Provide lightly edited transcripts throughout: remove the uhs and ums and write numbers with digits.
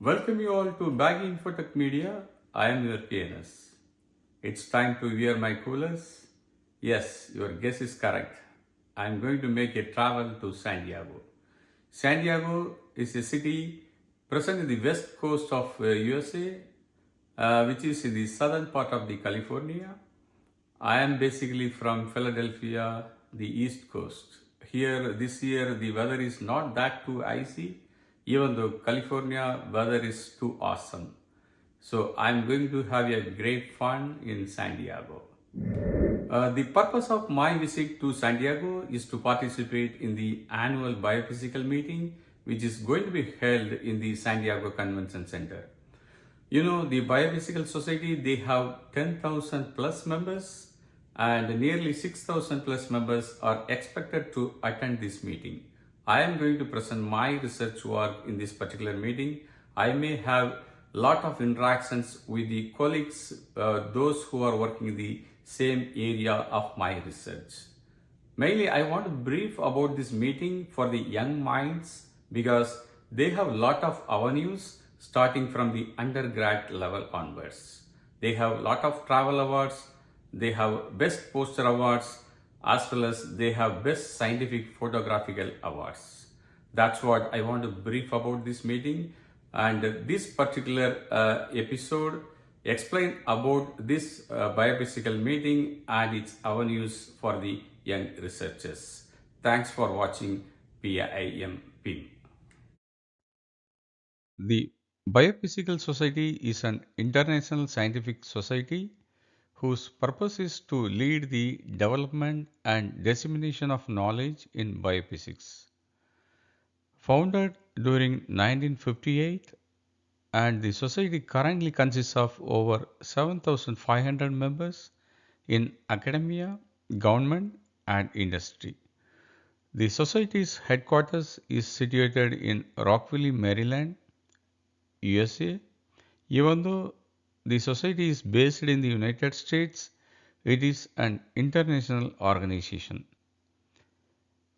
Welcome you all to Baggy Infotech Media. I am your PNS. It's time to wear my coolers. Yes, your guess is correct. I am going to make a travel to San Diego. San Diego is a city present in the west coast of USA, which is in the southern part of the California. I am basically from Philadelphia, the East Coast. Here, this year, the weather is not that too icy, even though California weather is too awesome. So I'm going to have a great fun in San Diego. The purpose of my visit to San Diego is to participate in the annual biophysical meeting, which is going to be held in the San Diego Convention Center. You know, the Biophysical Society, they have 10,000 plus members and nearly 6,000 plus members are expected to attend this meeting. I am going to present my research work in this particular meeting. I may have lot of interactions with the colleagues, those who are working in the same area of my research. Mainly, I want to brief about this meeting for the young minds because they have a lot of avenues starting from the undergrad level onwards. They have a lot of travel awards, they have best poster awards, as well as they have best scientific photographical awards. That's what I want to brief about this meeting. And this particular episode explain about this biophysical meeting and its avenues for the young researchers. Thanks for watching PIMP. The Biophysical Society is an international scientific society whose purpose is to lead the development and dissemination of knowledge in biophysics. Founded during 1958, and the society currently consists of over 7,500 members in academia, government, and industry. The society's headquarters is situated in Rockville, Maryland, USA. Even though the society is based in the United States, it is an international organization.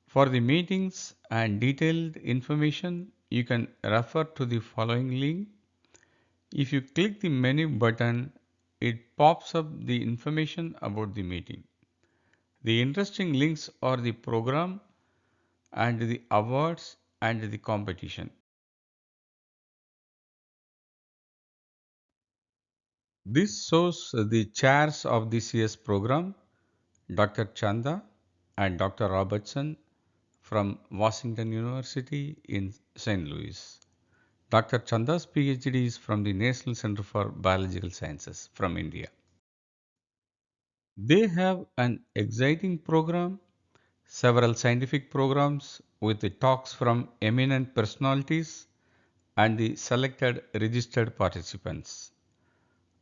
For the meetings and detailed information, you can refer to the following link. If you click the menu button, it pops up the information about the meeting. The interesting links are the program and the awards and the competition. This shows the chairs of this year's program, Dr. Chanda and Dr. Robertson from Washington University in St. Louis. Dr. Chanda's PhD is from the National Center for Biological Sciences from India. They have an exciting program, several scientific programs with the talks from eminent personalities and the selected registered participants.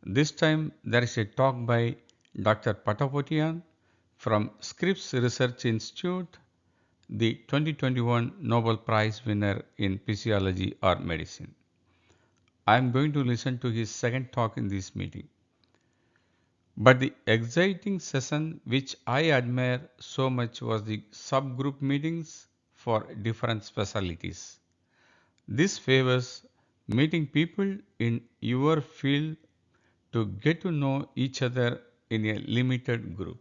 This time there is a talk by Dr. Patapotian from Scripps Research Institute, the 2021 Nobel Prize winner in physiology or medicine. I am going to listen to his second talk in this meeting. But the exciting session which I admire so much was the subgroup meetings for different specialties. This favors meeting people in your field to get to know each other in a limited group.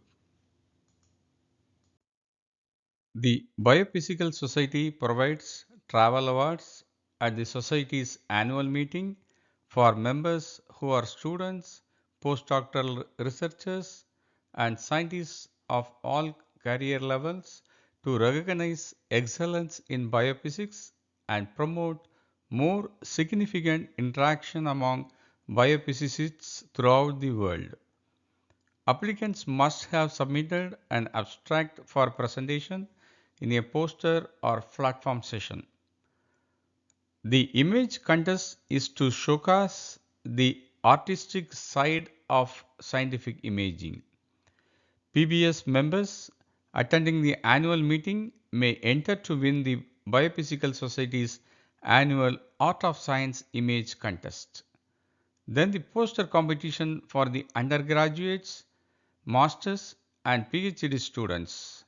The Biophysical Society provides travel awards at the Society's annual meeting for members who are students, postdoctoral researchers, and scientists of all career levels to recognize excellence in biophysics and promote more significant interaction among biophysicists throughout the world. Applicants must have submitted an abstract for presentation in a poster or platform session. The image contest is to showcase the artistic side of scientific imaging. PBS members attending the annual meeting may enter to win the Biophysical Society's annual Art of Science image contest. Then the poster competition for the undergraduates, masters, and PhD students.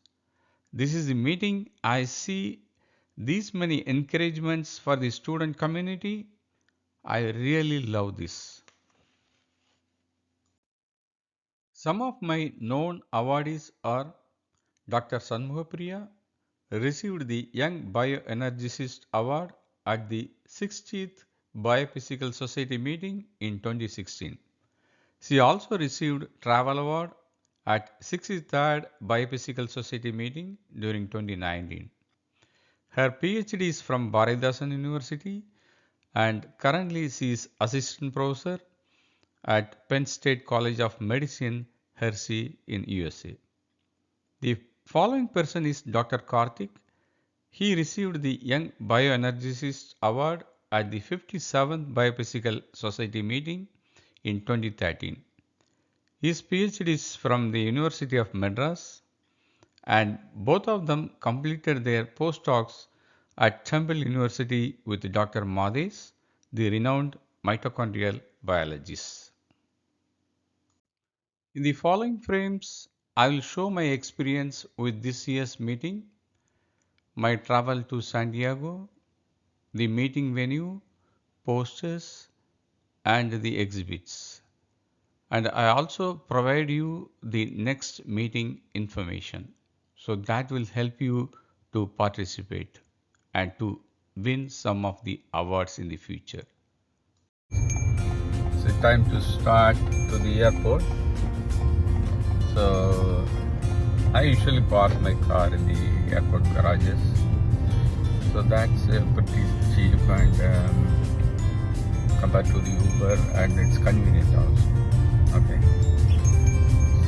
This is the meeting I see these many encouragements for the student community. I really love this. Some of my known awardees are Dr. Sanmugapriya received the Young Bioenergicist Award at the 60th Biophysical Society meeting in 2016. She also received Travel Award at 63rd Biophysical Society meeting during 2019. Her PhD is from Bharathidasan University and currently she is assistant professor at Penn State College of Medicine, Hershey in USA. The following person is Dr. Karthik. He received the Young Bioenergicist Award at the 57th Biophysical Society meeting in 2013. His PhD is from the University of Madras and both of them completed their postdocs at Temple University with Dr. Madhes, the renowned mitochondrial biologist. In the following frames, I will show my experience with this year's meeting, my travel to San Diego, the meeting venue, posters, and the exhibits. And I also provide you the next meeting information. So that will help you to participate and to win some of the awards in the future. So time to start to the airport. So I usually park my car in the airport garages. So that's pretty cheap and compared to the Uber, and it's convenient also. Okay.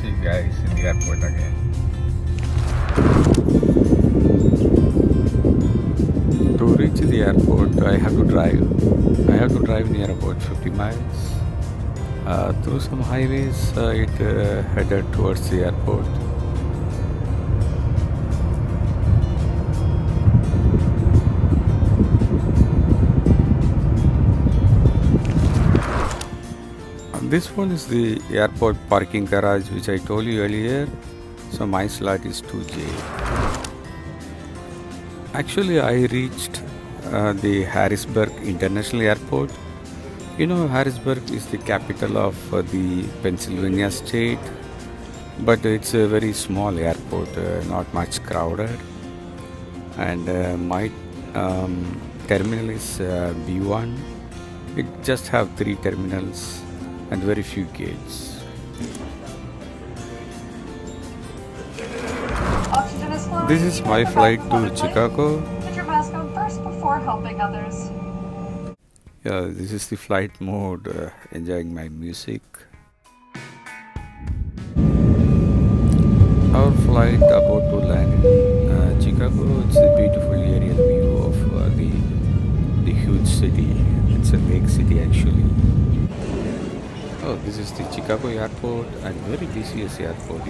See you guys in the airport again. To reach the airport, I have to drive. I have to drive near about 50 miles. Through some highways, it headed towards the airport. This one is the airport parking garage which I told you earlier. So my slot is 2J. Actually, I reached the Harrisburg International Airport. You know, Harrisburg is the capital of the Pennsylvania state, but it's a very small airport, not much crowded. And my terminal is B1. It just have 3 terminals and very few gates. This is my flight to Chicago. Put your mask on first before helping others. Yeah, this is the flight mode, enjoying my music. Our flight about to land in Chicago. It's a beautiful aerial view of the huge city. It's a big city actually. Oh, this is the Chicago airport and very busiest airport.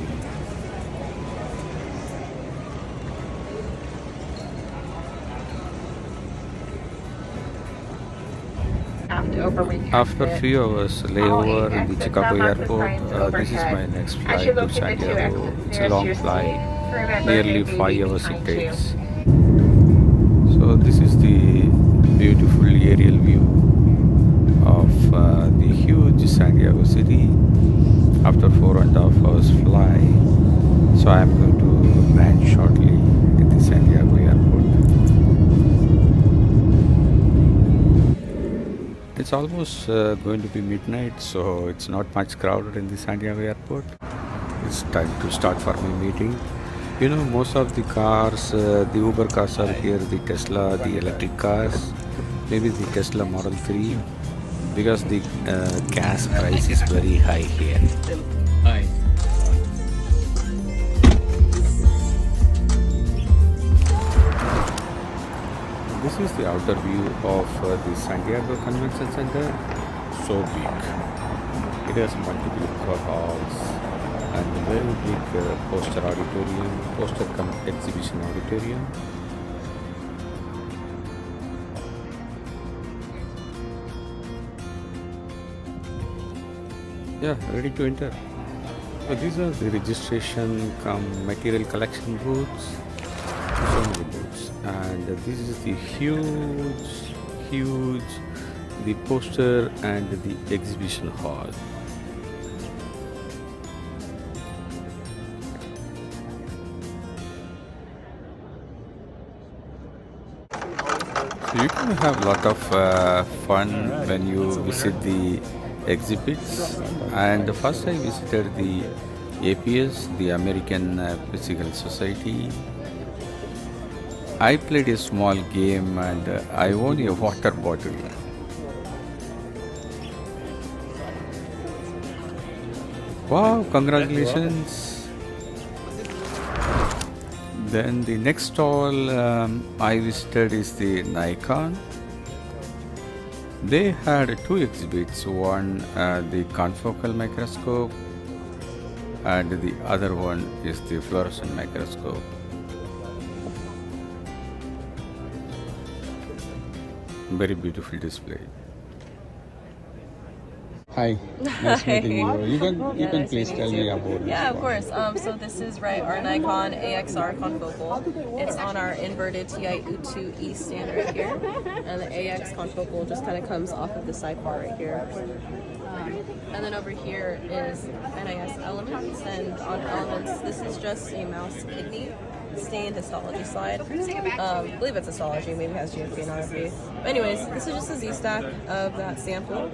After a few hours layover in the Chicago airport, this is my next flight to San Diego. It's a long flight, nearly 5 hours it takes. So this is the beautiful aerial view of the huge San Diego city after 4.5 hours flight. So I am going to land shortly in the San Diego airport. It's almost going to be midnight, so it's not much crowded in the San Diego airport. It's time to start for my meeting. You know, most of the cars, the Uber cars are here, the Tesla, the electric cars, maybe the Tesla Model 3, because the gas price is very high here. Hi. This is the outer view of the San Diego Convention Center. So big. It has multiple halls and a very big poster auditorium, exhibition auditorium. Yeah, ready to enter. So these are the registration material collection booths. So many booths, and this is the huge the poster and the exhibition hall. So you can have a lot of fun when you visit the exhibits. And first I visited the APS, the American Physical Society. I played a small game and I won a water bottle. Wow, congratulations. Then the next stall I visited is the Nikon. They had two exhibits, one the confocal microscope and the other one is the fluorescent microscope. Very beautiful display. Hi, nice meeting you. You can please tell me about this. Yeah, of course. So this is our Nikon AXR confocal. It's on our inverted TiU2E stand right here, and the AX confocal just kind of comes off of the sidebar right here. And then over here is NIS elements, and on elements, this is just a mouse kidney stained histology slide. I believe it's histology, maybe it has GFP and RFP. But anyways, this is just a Z-stack of that sample.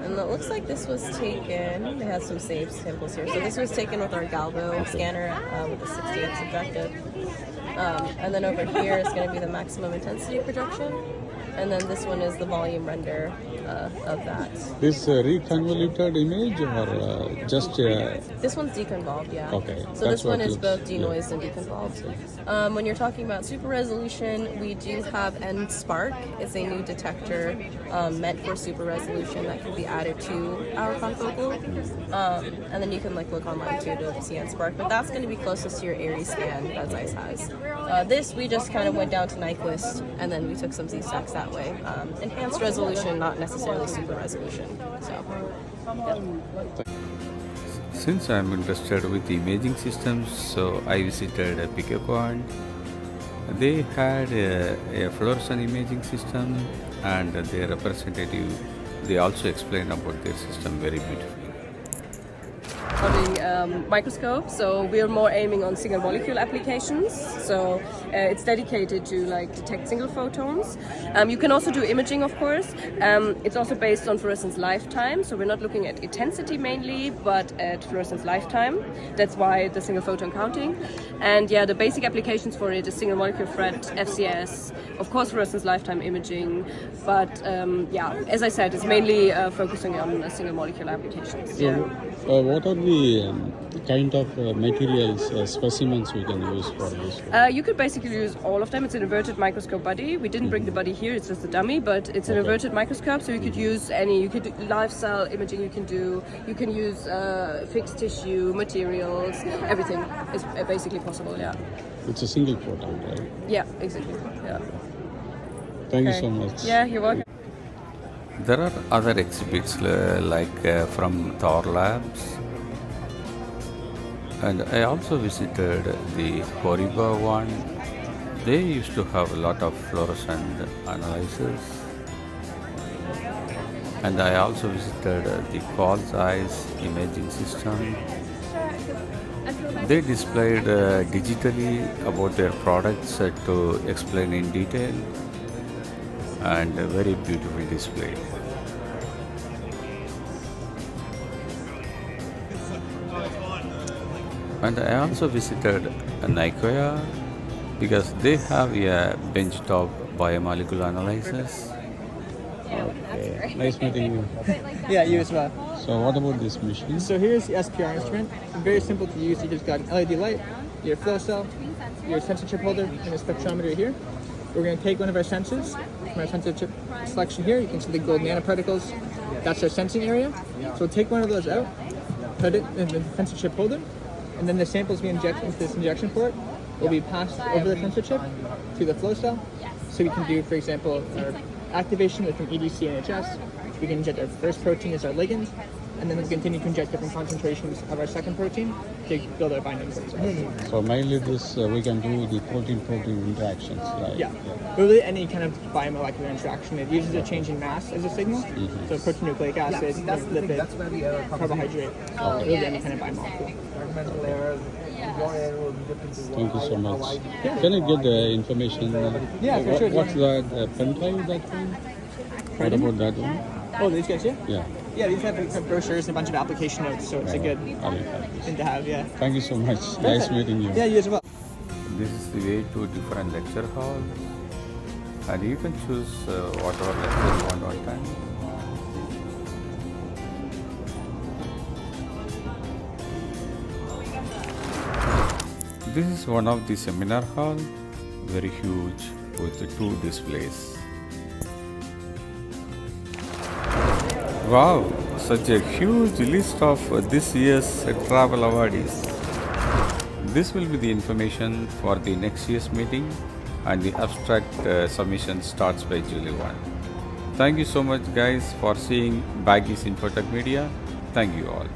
And it looks like this was taken, they had some saved samples here. So this was taken with our Galvo scanner with a 68 subjective. And then over here is going to be the maximum intensity projection. And then this one is the volume render of that. This reconvoluted image or just... This one's deconvolved, yeah. Okay. So this one is both denoised and deconvolved. When you're talking about super resolution, we do have NSpark. It's a new detector meant for super resolution that can be added to our confocal. And then you can look online too to see NSpark. But that's going to be closest to your Aries scan that Zeiss has. This, we just kind of went down to Nyquist and then we took some Z-stacks that way. Enhanced resolution, not necessarily super resolution. So, yeah. Since I'm interested with imaging systems, so I visited Picoquant. They had a fluorescent imaging system, and their representative, they also explained about their system very beautifully. For the microscope, so we're more aiming on single molecule applications. So it's dedicated to detect single photons. You can also do imaging, of course. It's also based on fluorescence lifetime, so we're not looking at intensity mainly, but at fluorescence lifetime. That's why the single photon counting. And yeah, the basic applications for it is single molecule FRET, FCS, of course fluorescence lifetime imaging. But yeah, as I said, it's mainly focusing on single molecule applications. So, what are the kind of materials, specimens we can use for this? You could basically use all of them. It's an inverted microscope body. We didn't bring the body here, it's just a dummy, but it's an inverted microscope, so you could use any. You could do live cell imaging, you can use fixed tissue, materials, everything is basically possible, yeah. It's a single photon, right? Yeah, exactly, yeah. Thank you so much. Yeah, you're welcome. There are other exhibits from Thor Labs, and I also visited the Horiba one. They used to have a lot of fluorescent analysis, and I also visited the Qual's Eyes imaging system. They displayed digitally about their products to explain in detail, and a very beautiful display. And I also visited Nicoya because they have a benchtop biomolecular analysis. Okay. Nice meeting you. Yeah, you as well. So what about this machine? So here's the SPR instrument. Very simple to use. You just got an LED light, your flow cell, your sensor chip holder, and a spectrometer here. We're going to take one of our sensors from our sensor chip selection here. You can see the gold nanoparticles. That's our sensing area. So we'll take one of those out, put it in the sensor chip holder, and then the samples we inject into this injection port will be passed over the sensor chip to the flow cell. So we can do, for example, our activation from EDC and HS. We can inject our first protein as our ligand, and then we'll continue to inject different concentrations of our second protein to build our binding protein. So mainly this we can do the protein-protein interactions, right? Yeah. Really any kind of biomolecular interaction. It uses a change in mass as a signal. So protein, nucleic acid, lipid, carbohydrate, really any kind of biomolecule. Thank you so much. Can I get the information? Yeah, for sure. What's that pen drive, that one? What about that one? Oh, these guys here? Yeah. Yeah, these have some brochures and a bunch of application notes, so it's a good thing to have, yeah. Thank you so much. Nice meeting you. Yeah, you as well. This is the way to different lecture hall, and you can choose whatever lecture you want to attend. This is one of the seminar hall, very huge with the 2 displays. Wow, such a huge list of this year's travel awardees. This will be the information for the next year's meeting, and the abstract submission starts by July 1. Thank you so much guys for seeing Baggy's Infotech Media. Thank you all.